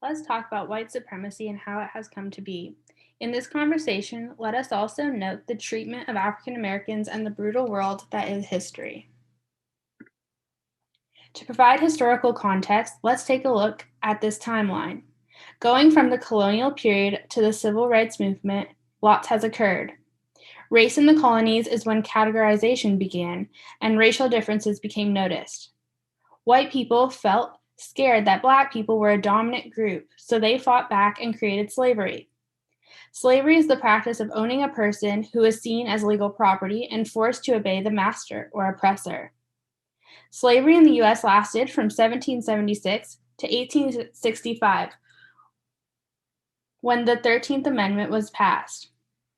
let's talk about white supremacy and how it has come to be. In this conversation, let us also note the treatment of African Americans and the brutal world that is history. To provide historical context, let's take a look at this timeline. Going from the colonial period to the civil rights movement, lots has occurred. Race in the colonies is when categorization began and racial differences became noticed. White people felt scared that Black people were a dominant group, so they fought back and created slavery. Slavery is the practice of owning a person who is seen as legal property and forced to obey the master or oppressor. Slavery in the U.S. lasted from 1776 to 1865, when the 13th Amendment was passed.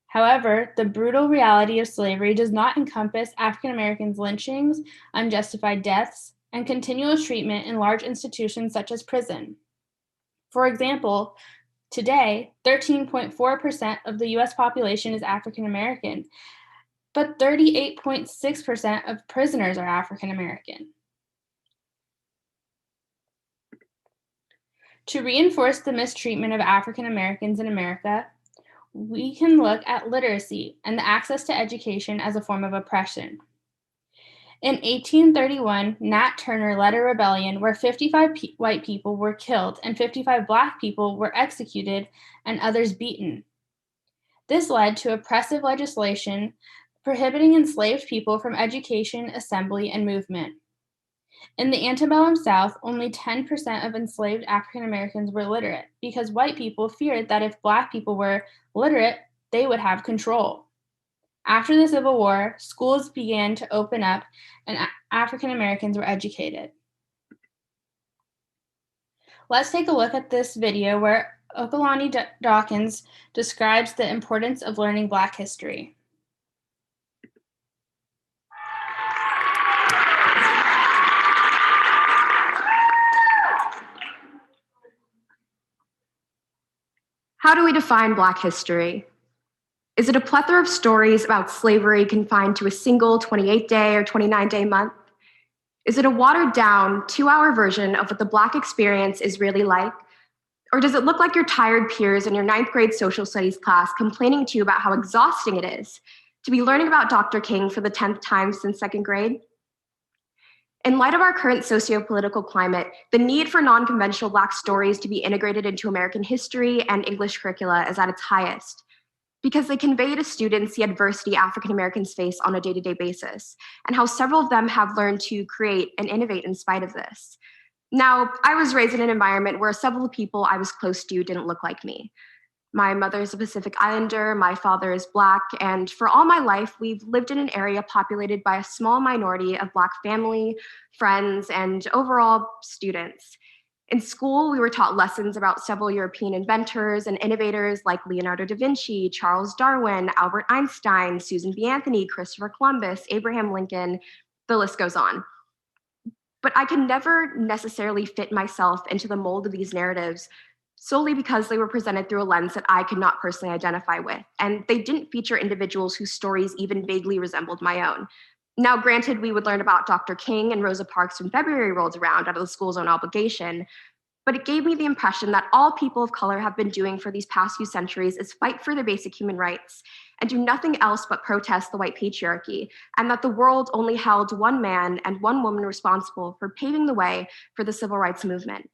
However, the brutal reality of slavery does not encompass African Americans' lynchings, unjustified deaths, and continual treatment in large institutions such as prison. For example, today, 13.4% of the US population is African American, but 38.6% of prisoners are African American. To reinforce the mistreatment of African Americans in America, we can look at literacy and the access to education as a form of oppression. In 1831, Nat Turner led a rebellion where 55 white people were killed and 55 Black people were executed and others beaten. This led to oppressive legislation prohibiting enslaved people from education, assembly, and movement. In the antebellum South, only 10% of enslaved African Americans were literate because white people feared that if Black people were literate, they would have control. After the Civil War, schools began to open up and African Americans were educated. Let's take a look at this video where Okalani Dawkins describes the importance of learning Black history. How do we define Black history? Is it a plethora of stories about slavery confined to a single 28-day or 29-day month? Is it a watered-down, 2-hour version of what the Black experience is really like? Or does it look like your tired peers in your 9th grade social studies class complaining to you about how exhausting it is to be learning about Dr. King for the 10th time since 2nd grade? In light of our current socio-political climate, the need for non-conventional Black stories to be integrated into American history and English curricula is at its highest, because they convey to students the adversity African Americans face on a day-to-day basis, and how several of them have learned to create and innovate in spite of this. Now, I was raised in an environment where several people I was close to didn't look like me. My mother is a Pacific Islander, my father is Black, and for all my life, we've lived in an area populated by a small minority of Black family, friends, and overall students. In school, we were taught lessons about several European inventors and innovators like Leonardo da Vinci, Charles Darwin, Albert Einstein, Susan B. Anthony, Christopher Columbus, Abraham Lincoln, the list goes on. But I could never necessarily fit myself into the mold of these narratives solely because they were presented through a lens that I could not personally identify with, and they didn't feature individuals whose stories even vaguely resembled my own. Now, granted, we would learn about Dr. King and Rosa Parks when February rolls around out of the school's own obligation, but it gave me the impression that all people of color have been doing for these past few centuries is fight for their basic human rights and do nothing else but protest the white patriarchy, and that the world only held one man and one woman responsible for paving the way for the civil rights movement.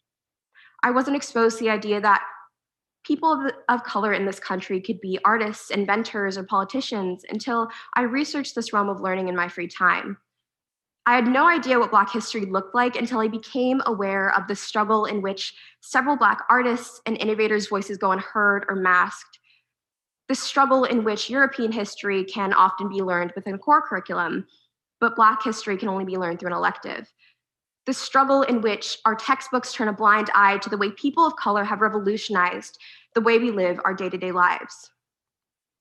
I wasn't exposed to the idea that people of color in this country could be artists, inventors, or politicians until I researched this realm of learning in my free time. I had no idea what Black history looked like until I became aware of the struggle in which several Black artists and innovators' voices go unheard or masked. The struggle in which European history can often be learned within a core curriculum, but Black history can only be learned through an elective. The struggle in which our textbooks turn a blind eye to the way people of color have revolutionized the way we live our day-to-day lives.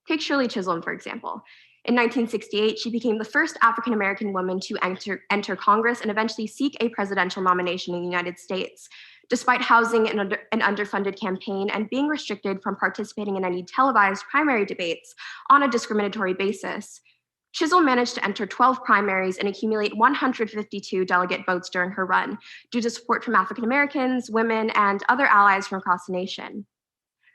Take Shirley Chisholm, for example. In 1968, she became the first African-American woman to enter Congress and eventually seek a presidential nomination in the United States, despite housing an underfunded campaign and being restricted from participating in any televised primary debates on a discriminatory basis. Chisholm managed to enter 12 primaries and accumulate 152 delegate votes during her run, due to support from African Americans, women, and other allies from across the nation.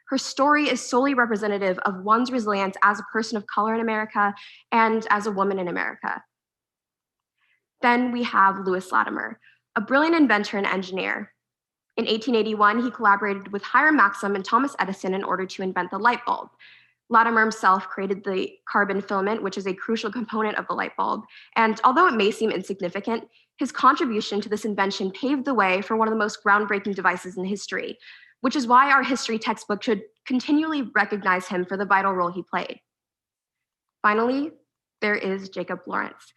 Her story is solely representative of one's resilience as a person of color in America and as a woman in America. Then we have Lewis Latimer, a brilliant inventor and engineer. In 1881, he collaborated with Hiram Maxim and Thomas Edison in order to invent the light bulb. Latimer himself created the carbon filament, which is a crucial component of the light bulb. And although it may seem insignificant, his contribution to this invention paved the way for one of the most groundbreaking devices in history, which is why our history textbook should continually recognize him for the vital role he played. Finally, there is Jacob Lawrence,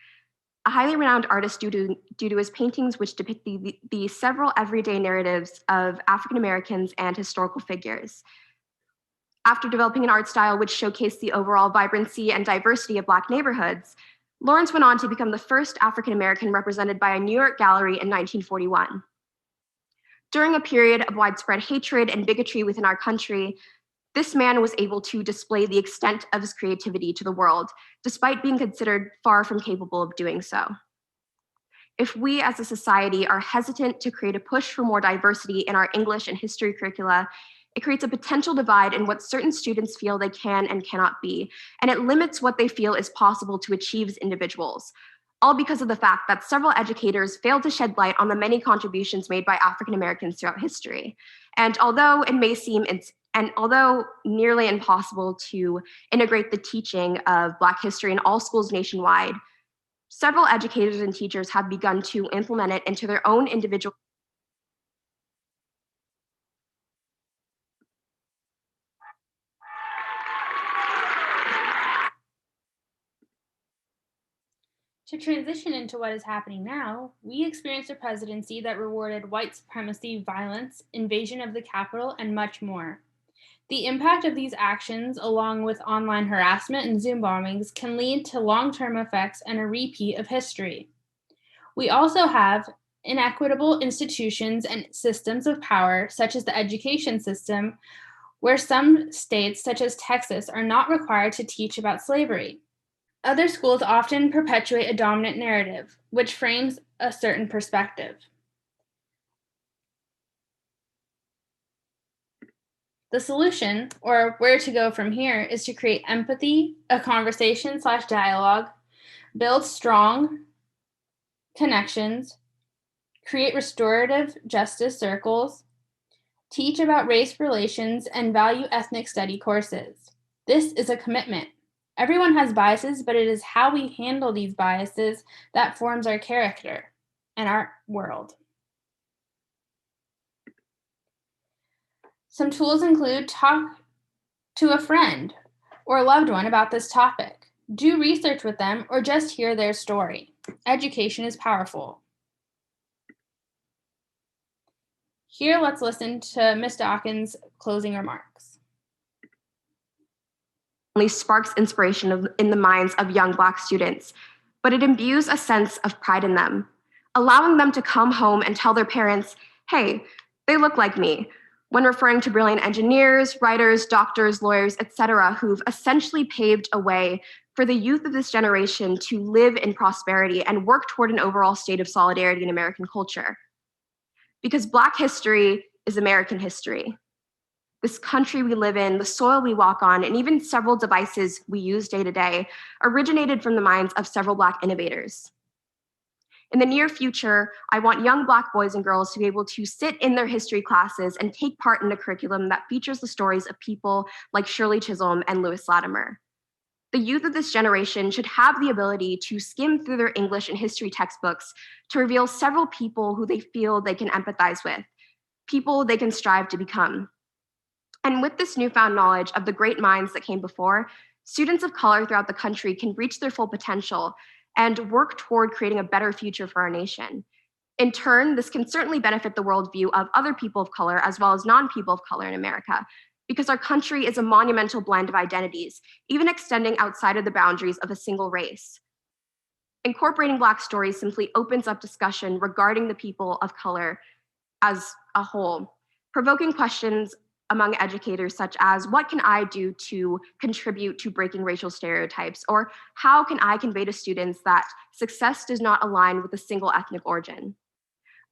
a highly renowned artist due to his paintings which depict the several everyday narratives of African Americans and historical figures. After developing an art style which showcased the overall vibrancy and diversity of Black neighborhoods, Lawrence went on to become the first African American represented by a New York gallery in 1941. During a period of widespread hatred and bigotry within our country, this man was able to display the extent of his creativity to the world, despite being considered far from capable of doing so. If we as a society are hesitant to create a push for more diversity in our English and history curricula, it creates a potential divide in what certain students feel they can and cannot be, and it limits what they feel is possible to achieve as individuals, all because of the fact that several educators failed to shed light on the many contributions made by African Americans throughout history. And although it may seem although nearly impossible to integrate the teaching of Black history in all schools nationwide, several educators and teachers have begun to implement it into their own individual. To transition into what is happening now, we experienced a presidency that rewarded white supremacy, violence, invasion of the Capitol, and much more. The impact of these actions, along with online harassment and Zoom bombings, can lead to long-term effects and a repeat of history. We also have inequitable institutions and systems of power, such as the education system, where some states, such as Texas, are not required to teach about slavery. Other schools often perpetuate a dominant narrative, which frames a certain perspective. The solution, or where to go from here, is to create empathy, a conversation/dialogue, build strong connections, create restorative justice circles, teach about race relations, and value ethnic study courses. This is a commitment. Everyone has biases, but it is how we handle these biases that forms our character and our world. Some tools include talk to a friend or loved one about this topic. Do research with them or just hear their story. Education is powerful. Here, let's listen to Ms. Dawkins' closing remarks. Sparks inspiration in the minds of young Black students, but it imbues a sense of pride in them, allowing them to come home and tell their parents, hey, they look like me, when referring to brilliant engineers, writers, doctors, lawyers, etc., who've essentially paved a way for the youth of this generation to live in prosperity and work toward an overall state of solidarity in American culture. Because Black history is American history. This country we live in, the soil we walk on, and even several devices we use day to day originated from the minds of several Black innovators. In the near future, I want young Black boys and girls to be able to sit in their history classes and take part in a curriculum that features the stories of people like Shirley Chisholm and Lewis Latimer. The youth of this generation should have the ability to skim through their English and history textbooks to reveal several people who they feel they can empathize with, people they can strive to become. And with this newfound knowledge of the great minds that came before, students of color throughout the country can reach their full potential and work toward creating a better future for our nation. In turn, this can certainly benefit the worldview of other people of color as well as non-people of color in America, because our country is a monumental blend of identities, even extending outside of the boundaries of a single race. Incorporating Black stories simply opens up discussion regarding the people of color as a whole, provoking questions among educators, such as what can I do to contribute to breaking racial stereotypes? Or how can I convey to students that success does not align with a single ethnic origin?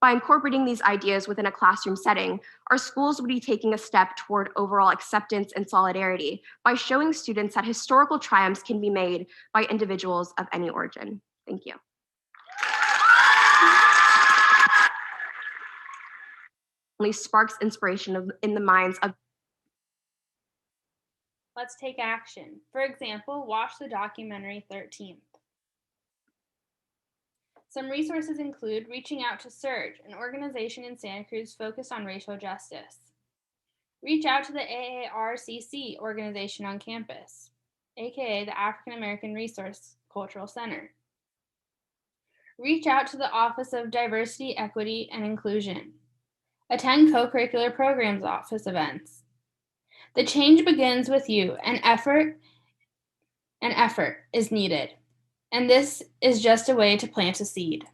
By incorporating these ideas within a classroom setting, our schools would be taking a step toward overall acceptance and solidarity by showing students that historical triumphs can be made by individuals of any origin. Thank you. Only sparks inspiration in the minds of. Let's take action. For example, watch the documentary 13th. Some resources include reaching out to Surge, an organization in Santa Cruz focused on racial justice. Reach out to the AARCC organization on campus, aka the African American Resource Cultural Center. Reach out to the Office of Diversity, Equity, and Inclusion. Attend co-curricular programs office events. The change begins with you, and effort is needed. And this is just a way to plant a seed.